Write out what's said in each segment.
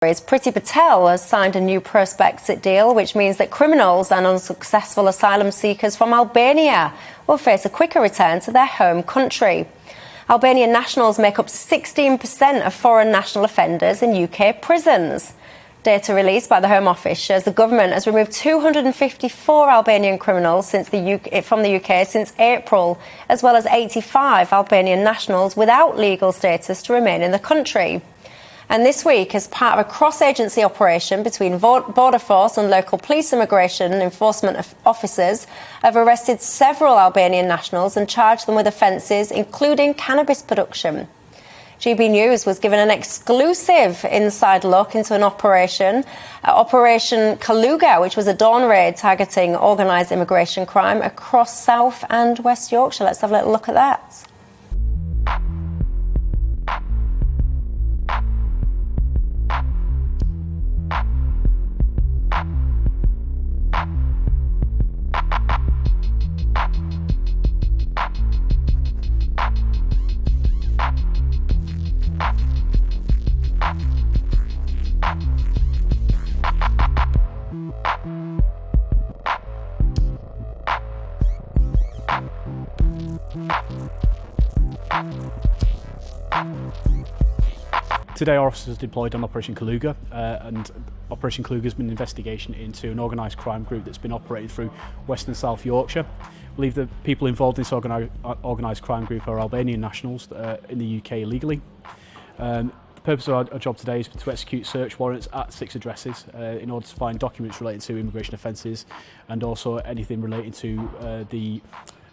Priti Patel has signed a new post-Brexit deal, which means that criminals and unsuccessful asylum seekers from Albania will face a quicker return to their home country. Albanian nationals make up 16% of foreign national offenders in UK prisons. Data released by the Home Office shows the government has removed 254 Albanian criminals from the UK since April, as well as 85 Albanian nationals without legal status to remain in the country. And this week, as part of a cross-agency operation between Border Force and local police immigration enforcement officers, have arrested several Albanian nationals and charged them with offences, including cannabis production. GBNews was given an exclusive inside look into an Operation Kaluga, which was a dawn raid targeting organised immigration crime across South and West Yorkshire. Let's have a little look at that. Today our officers deployed on Operation Kaluga, and Operation Kaluga has been an investigation into an organised crime group that's been operated through West and South Yorkshire. I believe the people involved in this organised crime group are Albanian nationals that are in the UK illegally. The purpose of our job today is to execute search warrants at 6 addresses in order to find documents related to immigration offences and also anything relating to the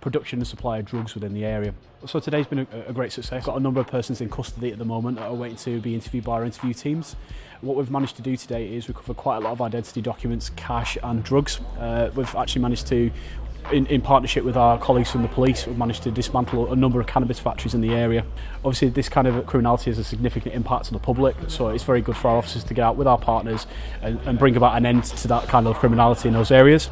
production and supply of drugs within the area. So today's been a great success. We've got a number of persons in custody at the moment that are waiting to be interviewed by our interview teams. What we've managed to do today is recover quite a lot of identity documents, cash and drugs. We've actually managed to, in partnership with our colleagues from the police, we've managed to dismantle a number of cannabis factories in the area. Obviously this kind of criminality has a significant impact on the public, so it's very good for our officers to get out with our partners and bring about an end to that kind of criminality in those areas.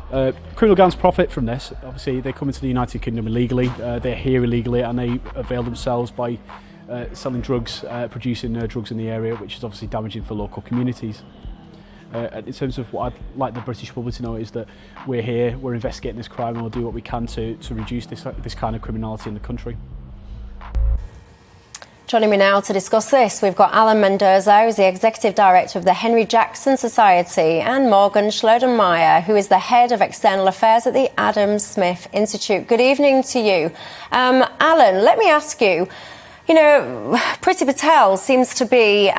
Criminal gangs profit from this. Obviously they come into the United Kingdom illegally, they're here illegally, and they avail themselves by selling drugs, producing drugs in the area, which is obviously damaging for local communities. In terms of what I'd like the British public to know is that we're here, we're investigating this crime, and we'll do what we can to reduce this kind of criminality in the country. Joining me now to discuss this, we've got Alan Mendoza, who's the Executive Director of the Henry Jackson Society, and Morgan Shondelmeier, who is the Head of External Affairs at the Adam Smith Institute. Good evening to you. Alan, let me ask you, you know, Priti Patel seems to be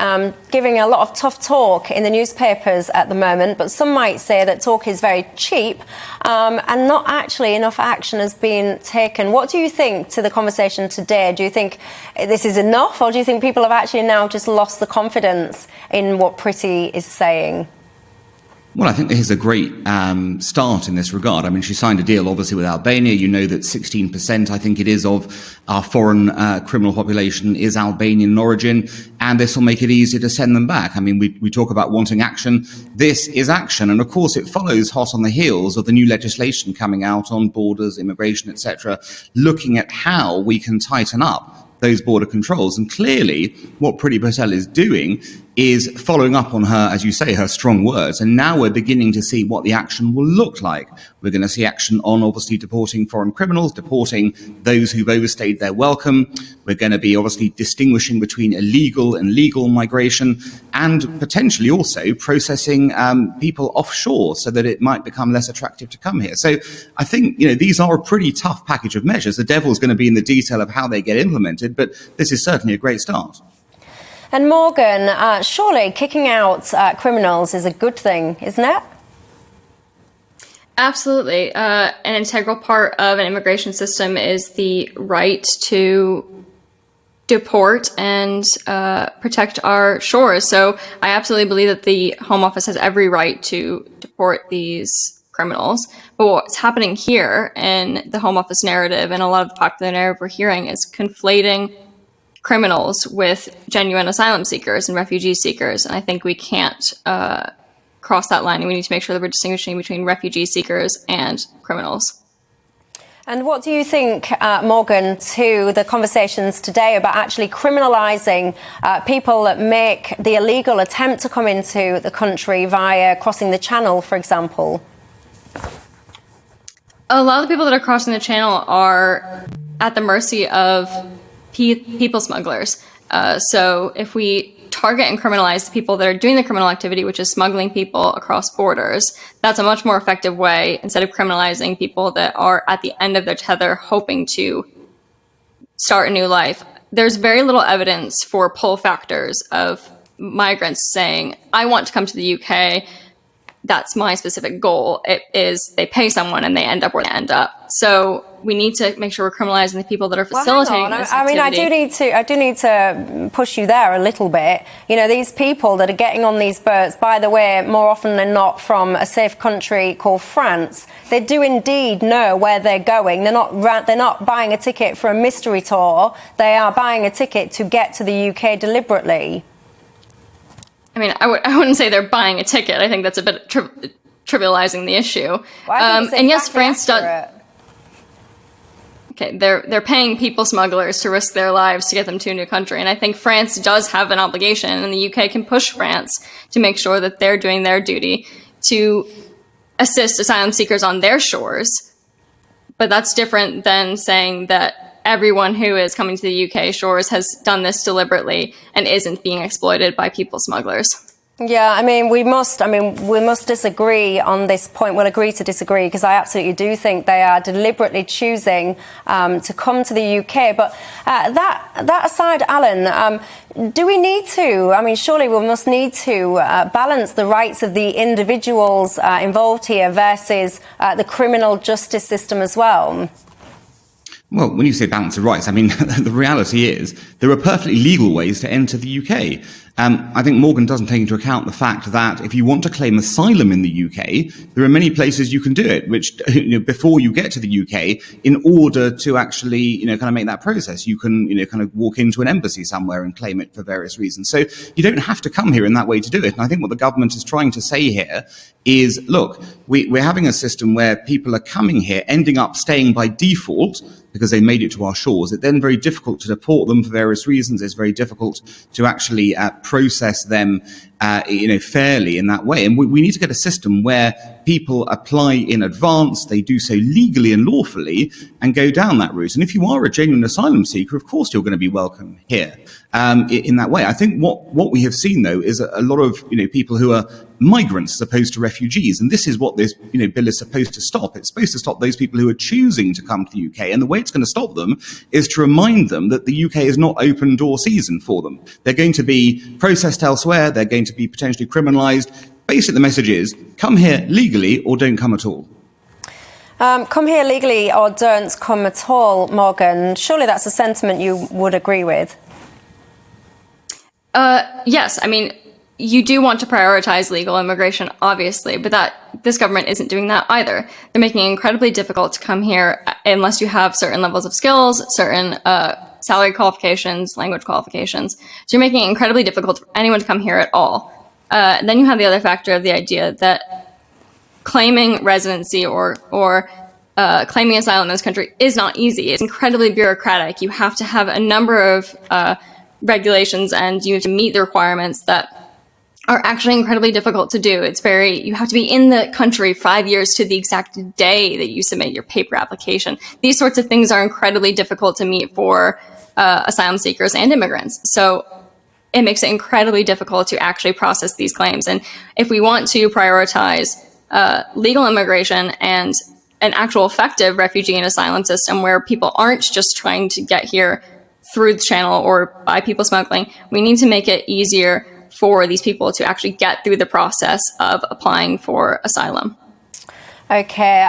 giving a lot of tough talk in the newspapers at the moment, but some might say that talk is very cheap and not actually enough action has been taken. What do you think to the conversation today? Do you think this is enough, or do you think people have actually now just lost the confidence in what Priti is saying? Well, I think there's a great start in this regard. I mean, she signed a deal, obviously, with Albania. You know that 16%, I think it is, of our foreign criminal population is Albanian in origin, and this will make it easier to send them back. I mean, we talk about wanting action. This is action, and of course it follows hot on the heels of the new legislation coming out on borders, immigration, etc., looking at how we can tighten up those border controls. And clearly what Priti Patel is doing is following up on her, as you say, her strong words. And now we're beginning to see what the action will look like. We're going to see action on obviously deporting foreign criminals, deporting those who've overstayed their welcome. We're going to be obviously distinguishing between illegal and legal migration, and potentially also processing people offshore so that it might become less attractive to come here. So I think, you know, these are a pretty tough package of measures. The devil's going to be in the detail of how they get implemented, but this is certainly a great start. And Morgan, surely kicking out criminals is a good thing, isn't it? Absolutely. An integral part of an immigration system is the right to deport and protect our shores. So I absolutely believe that the Home Office has every right to deport these criminals. But what's happening here in the Home Office narrative, and a lot of the popular narrative we're hearing, is conflating criminals with genuine asylum seekers and refugee seekers. And I think we can't cross that line, and we need to make sure that we're distinguishing between refugee seekers and criminals. And what do you think, Morgan, to the conversations today about actually criminalising people that make the illegal attempt to come into the country via crossing the channel, for example? A lot of the people that are crossing the channel are at the mercy of people smugglers. So if we target and criminalize the people that are doing the criminal activity, which is smuggling people across borders, that's a much more effective way instead of criminalizing people that are at the end of their tether hoping to start a new life. There's very little evidence for pull factors of migrants saying, I want to come to the UK. That's my specific goal. It is they pay someone and they end up where they end up. So we need to make sure we're criminalizing the people that are facilitating this activity. I mean, I do need to push you there a little bit. You know, these people that are getting on these boats, by the way, more often than not from a safe country called France, they do indeed know where they're going. They're not buying a ticket for a mystery tour. They are buying a ticket to get to the UK deliberately. I mean, I wouldn't say they're buying a ticket. I think that's a bit trivializing the issue. Well, and yes, France does. Okay, they're paying people smugglers to risk their lives to get them to a new country, and I think France does have an obligation, and the UK can push France to make sure that they're doing their duty to assist asylum seekers on their shores. But that's different than saying that everyone who is coming to the UK shores has done this deliberately and isn't being exploited by people smugglers. Yeah, I mean, we must disagree on this point. We'll agree to disagree, because I absolutely do think they are deliberately choosing to come to the UK. But that aside, Alan, do we need to? I mean, surely we must need to balance the rights of the individuals involved here versus the criminal justice system as well. Well, when you say balance of rights, I mean, the reality is there are perfectly legal ways to enter the UK. I think Morgan doesn't take into account the fact that if you want to claim asylum in the UK, there are many places you can do it, which, before you get to the UK, in order to actually, kind of make that process, you can, kind of walk into an embassy somewhere and claim it for various reasons. So you don't have to come here in that way to do it. And I think what the government is trying to say here is, look, we're having a system where people are coming here, ending up staying by default, because they made it to our shores. It's then very difficult to deport them for various reasons. It's very difficult to actually process them, fairly in that way. And we need to get a system where people apply in advance, they do so legally and lawfully, and go down that route. And if you are a genuine asylum seeker, of course you're going to be welcome here in that way. I think what we have seen, though, is a lot of people who are migrants as opposed to refugees. And this is what this bill is supposed to stop. It's supposed to stop those people who are choosing to come to the UK. And the way it's going to stop them is to remind them that the UK is not open door season for them. They're going to be processed elsewhere. They're going to be potentially criminalised. Basically, the message is, come here legally or don't come at all. Come here legally or don't come at all, Morgan. Surely that's a sentiment you would agree with. Yes, I mean, you do want to prioritize legal immigration, obviously, but this government isn't doing that either. They're making it incredibly difficult to come here unless you have certain levels of skills, certain salary qualifications, language qualifications. So you're making it incredibly difficult for anyone to come here at all. Then you have the other factor of the idea that claiming residency or claiming asylum in this country is not easy. It's incredibly bureaucratic. You have to have a number of regulations, and you have to meet the requirements that are actually incredibly difficult to do. You have to be in the country 5 years to the exact day that you submit your paper application. These sorts of things are incredibly difficult to meet for asylum seekers and immigrants. So it makes it incredibly difficult to actually process these claims. And if we want to prioritize legal immigration and an actual effective refugee and asylum system where people aren't just trying to get here through the channel or by people smuggling, we need to make it easier for these people to actually get through the process of applying for asylum. Okay,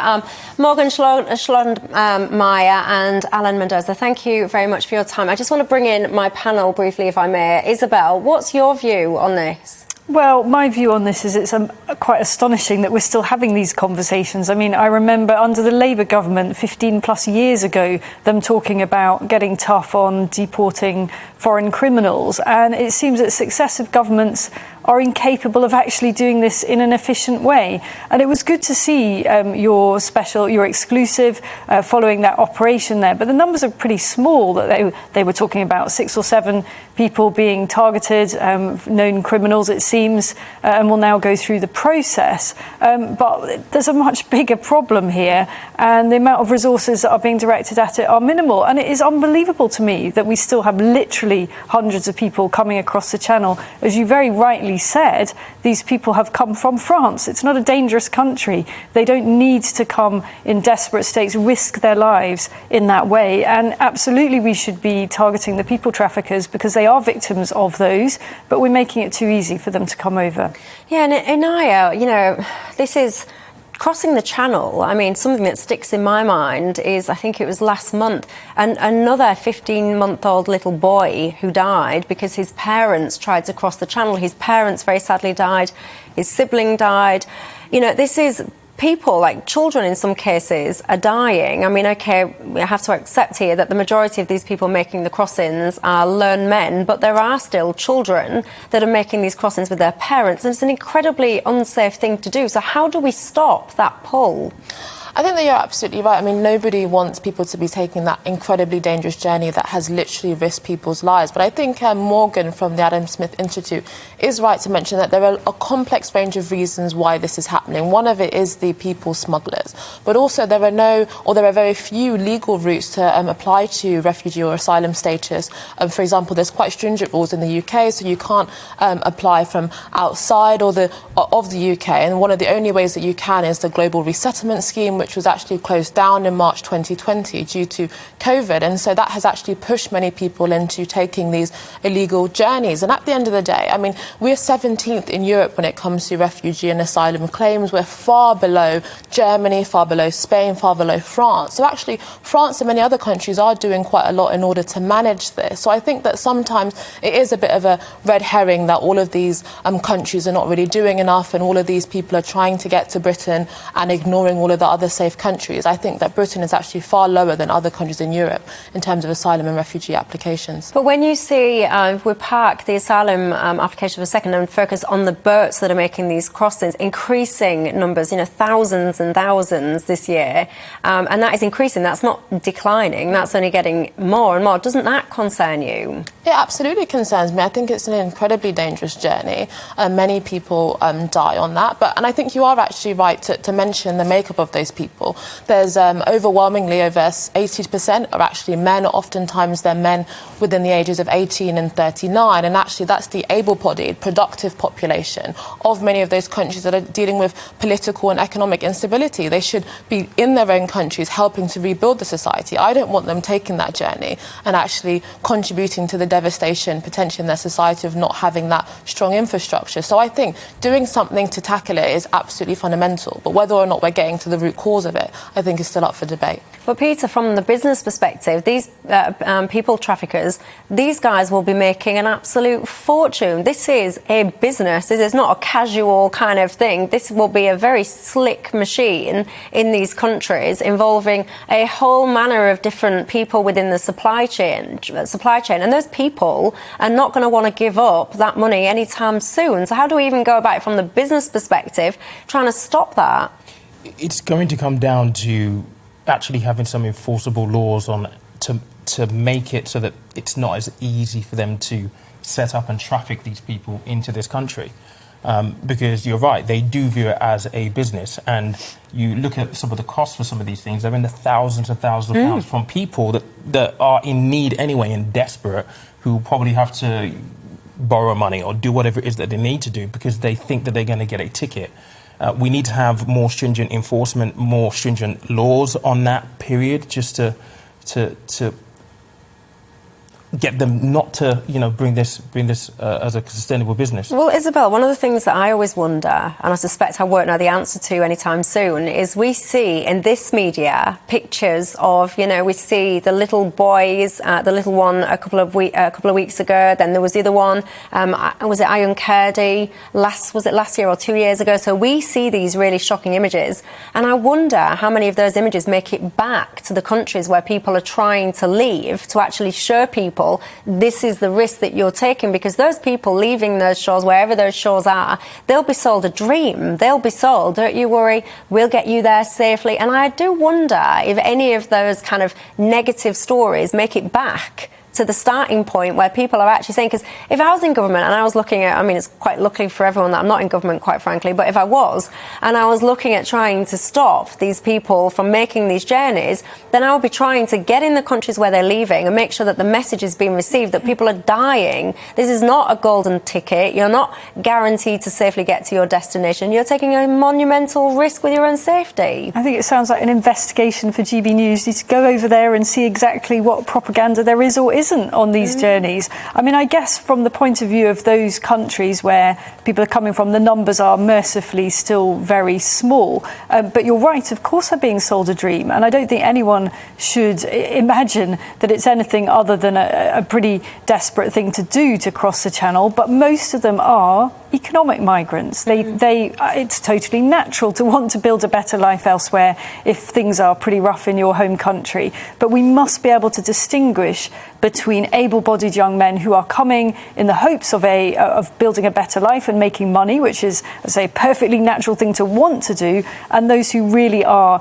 Morgan Shondelmeier and Alan Mendoza, thank you very much for your time. I just want to bring in my panel briefly, if I may. Isabel, what's your view on this? Well, my view on this is it's quite astonishing that we're still having these conversations. I mean, I remember under the Labour government 15 plus years ago, them talking about getting tough on deporting foreign criminals. And it seems that successive governments are incapable of actually doing this in an efficient way. And it was good to see your exclusive following that operation there. But the numbers are pretty small that they were talking about, 6 or 7 people being targeted, known criminals, it seems, and will now go through the process. But there's a much bigger problem here, and the amount of resources that are being directed at it are minimal. And it is unbelievable to me that we still have literally hundreds of people coming across the channel. As you very rightly said, these people have come from France. It's not a dangerous country. They don't need to come in desperate states, risk their lives in that way. And absolutely we should be targeting the people traffickers because they are victims of those, but we're making it too easy for them to come over. Yeah, and Inaya, this is crossing the channel. I mean, something that sticks in my mind is, I think it was last month, and another 15-month-old little boy who died because his parents tried to cross the channel. His parents very sadly died. His sibling died. This is people, like children in some cases, are dying. I mean, OK, we have to accept here that the majority of these people making the crossings are learned men, but there are still children that are making these crossings with their parents, and it's an incredibly unsafe thing to do. So how do we stop that pull? I think that you're absolutely right. I mean, nobody wants people to be taking that incredibly dangerous journey that has literally risked people's lives. But I think Morgan from the Adam Smith Institute is right to mention that there are a complex range of reasons why this is happening. One of it is the people smugglers. But also there are very few legal routes to apply to refugee or asylum status. For example, there's quite stringent rules in the UK, so you can't apply from outside of the UK. And one of the only ways that you can is the Global Resettlement Scheme, which was actually closed down in March 2020 due to COVID. And so that has actually pushed many people into taking these illegal journeys. And at the end of the day, I mean, we're 17th in Europe when it comes to refugee and asylum claims. We're far below Germany, far below Spain, far below France. So actually, France and many other countries are doing quite a lot in order to manage this. So I think that sometimes it is a bit of a red herring that all of these countries are not really doing enough, and all of these people are trying to get to Britain and ignoring all of the other safe countries. I think that Britain is actually far lower than other countries in Europe in terms of asylum and refugee applications. But when you see, if we park the asylum application for a second and focus on the boats that are making these crossings, increasing numbers, thousands and thousands this year, and that is increasing, that's not declining, that's only getting more and more. Doesn't that concern you? It absolutely concerns me. I think it's an incredibly dangerous journey. Many people die on that. And I think you are actually right to mention the makeup of those people. There's overwhelmingly over 80% are actually men. Oftentimes they're men within the ages of 18 and 39. And actually that's the able-bodied, productive population of many of those countries that are dealing with political and economic instability. They should be in their own countries helping to rebuild the society. I don't want them taking that journey and actually contributing to the devastation potentially in their society of not having that strong infrastructure. So I think doing something to tackle it is absolutely fundamental. But whether or not we're getting to the root cause of it, I think is still up for debate. But Peter, from the business perspective, these people traffickers, these guys will be making an absolute fortune. This is a business. This is not a casual kind of thing. This will be a very slick machine in these countries involving a whole manner of different people within the supply chain. And those people are not going to want to give up that money anytime soon. So how do we even go about it from the business perspective, trying to stop that? It's going to come down to actually having some enforceable laws on to make it so that it's not as easy for them to set up and traffic these people into this country. Because you're right, they do view it as a business. And you look at some of the costs for some of these things, they're in the thousands and thousands of pounds from people that are in need anyway and desperate, who probably have to borrow money or do whatever it is that they need to do because they think that they're going to get a ticket. We need to have more stringent enforcement, more stringent laws on that period, just to get them not to, bring this as a sustainable business. Well, Isabel, one of the things that I always wonder, and I suspect I won't know the answer to anytime soon, is we see in this media pictures of, we see the little boys, the little one a couple of weeks ago. Then there was the other one. Was it Ayun Kurdi? Was it last year or 2 years ago? So we see these really shocking images, and I wonder how many of those images make it back to the countries where people are trying to leave to actually show people people, this is the risk that you're taking, because those people leaving those shores, wherever those shores are, they'll be sold a dream. They'll be sold, don't you worry, we'll get you there safely. And I do wonder if any of those kind of negative stories make it back to the starting point where people are actually saying, because if I was in government and I was looking at, I mean, it's quite lucky for everyone that I'm not in government, quite frankly, but if I was, and I was looking at trying to stop these people from making these journeys, then I would be trying to get in the countries where they're leaving and make sure that the message is being received, that people are dying. This is not a golden ticket. You're not guaranteed to safely get to your destination. You're taking a monumental risk with your own safety. I think it sounds like an investigation for GB News. You need to go over there and see exactly what propaganda there is or isn't on these journeys. I mean, I guess from the point of view of those countries where people are coming from, the numbers are mercifully still very small. But you're right, of course they're being sold a dream. And I don't think anyone should imagine that it's anything other than a pretty desperate thing to do to cross the channel. But most of them are economic migrants. It's totally natural to want to build a better life elsewhere if things are pretty rough in your home country. But we must be able to distinguish between able-bodied young men who are coming in the hopes of building a better life and making money, which is, as I say, a perfectly natural thing to want to do, and those who really are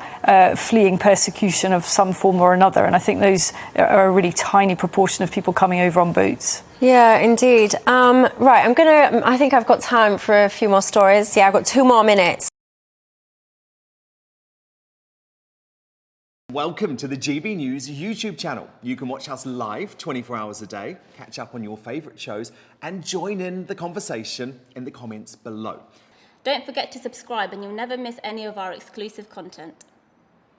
fleeing persecution of some form or another. And I think those are a really tiny proportion of people coming over on boats. Yeah, indeed. Right, I think I've got time for a few more stories. Yeah, I've got 2 more minutes. Welcome to the GB News YouTube channel. You can watch us live 24 hours a day, catch up on your favourite shows and join in the conversation in the comments below. Don't forget to subscribe and you'll never miss any of our exclusive content.